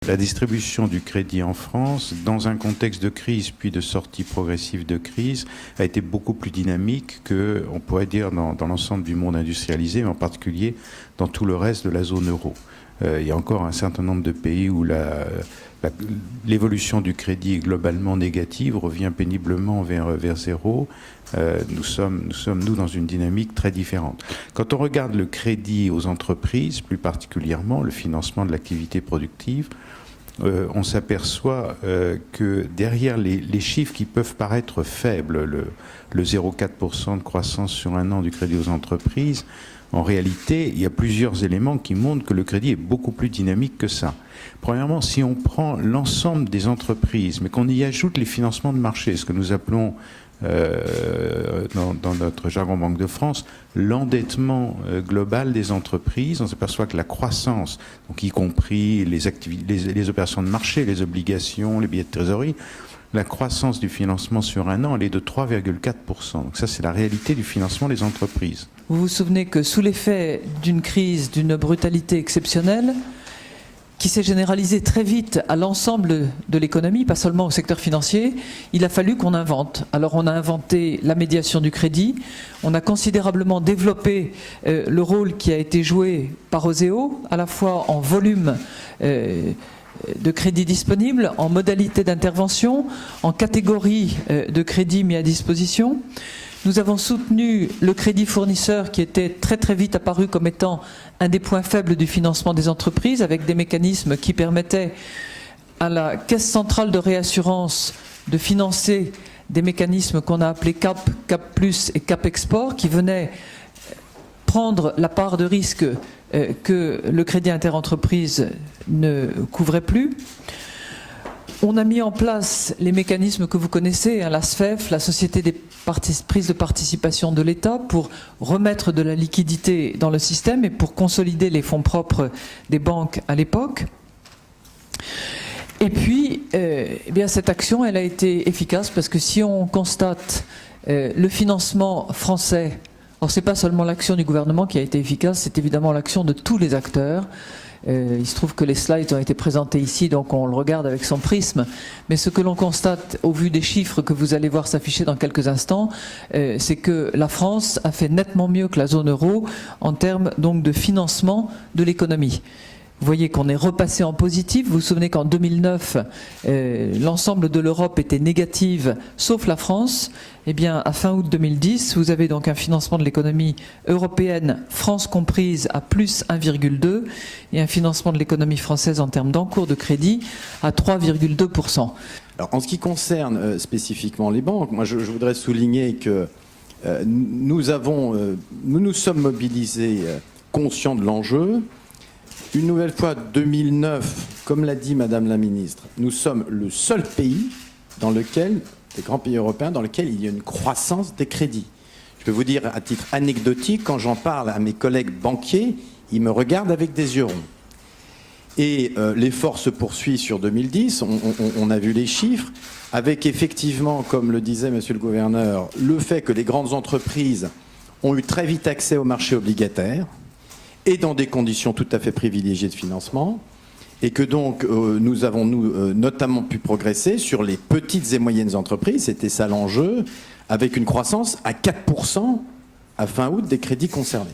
La distribution du crédit en France, dans un contexte de crise puis de sortie progressive de crise, a été beaucoup plus dynamique que, on pourrait dire, dans l'ensemble du monde industrialisé, mais en particulier dans tout le reste de la zone euro. Il y a encore un certain nombre de pays où l'évolution du crédit est globalement négative, revient péniblement vers zéro. Nous sommes, nous, dans une dynamique très différente. Quand on regarde le crédit aux entreprises, plus particulièrement le financement de l'activité productive, on s'aperçoit que derrière les chiffres qui peuvent paraître faibles, le 0,4% de croissance sur un an du crédit aux entreprises, en réalité, il y a plusieurs éléments qui montrent que le crédit est beaucoup plus dynamique que ça. Premièrement, si on prend l'ensemble des entreprises, mais qu'on y ajoute les financements de marché, ce que nous appelons dans notre jargon Banque de France, l'endettement global des entreprises, on s'aperçoit que la croissance, donc y compris les opérations de marché, les obligations, les billets de trésorerie, la croissance du financement sur un an, elle est de 3,4%. Donc ça, c'est la réalité du financement des entreprises. Vous vous souvenez que sous l'effet d'une crise, d'une brutalité exceptionnelle, qui s'est généralisée très vite à l'ensemble de l'économie, pas seulement au secteur financier, il a fallu qu'on invente. Alors on a inventé la médiation du crédit, on a considérablement développé le rôle qui a été joué par Oseo, à la fois en volume de crédit disponible, en modalité d'intervention, en catégorie de crédit mis à disposition. Nous avons soutenu le crédit fournisseur qui était très très vite apparu comme étant un des points faibles du financement des entreprises, avec des mécanismes qui permettaient à la Caisse centrale de réassurance de financer des mécanismes qu'on a appelés CAP, CAP+, et CAP Export, qui venaient prendre la part de risque que le crédit interentreprise ne couvrait plus. On a mis en place les mécanismes que vous connaissez, la SFEF, la Société des prises de participation de l'État, pour remettre de la liquidité dans le système et pour consolider les fonds propres des banques à l'époque. Et puis, eh bien, cette action, elle a été efficace parce que si on constate le financement français, alors c'est pas seulement l'action du gouvernement qui a été efficace, c'est évidemment l'action de tous les acteurs. Il se trouve que les slides ont été présentés ici, donc on le regarde avec son prisme. Mais ce que l'on constate, au vu des chiffres que vous allez voir s'afficher dans quelques instants, c'est que la France a fait nettement mieux que la zone euro en termes donc de financement de l'économie. Vous voyez qu'on est repassé en positif. Vous vous souvenez qu'en 2009, l'ensemble de l'Europe était négative, sauf la France. Eh bien, à fin août 2010, vous avez donc un financement de l'économie européenne, France comprise, à plus 1,2 et un financement de l'économie française en termes d'encours de crédit à 3,2%. Alors, en ce qui concerne spécifiquement les banques, moi je voudrais souligner que nous nous sommes mobilisés conscients de l'enjeu. Une nouvelle fois, 2009, comme l'a dit Madame la Ministre, nous sommes le seul pays des grands pays européens, dans lequel il y a une croissance des crédits. Je peux vous dire, à titre anecdotique, quand j'en parle à mes collègues banquiers, ils me regardent avec des yeux ronds. Et l'effort se poursuit sur 2010, on a vu les chiffres, avec effectivement, comme le disait Monsieur le Gouverneur, le fait que les grandes entreprises ont eu très vite accès au marché obligataire, et dans des conditions tout à fait privilégiées de financement, et que donc nous avons notamment pu progresser sur les petites et moyennes entreprises, c'était ça l'enjeu, avec une croissance à 4% à fin août des crédits concernés.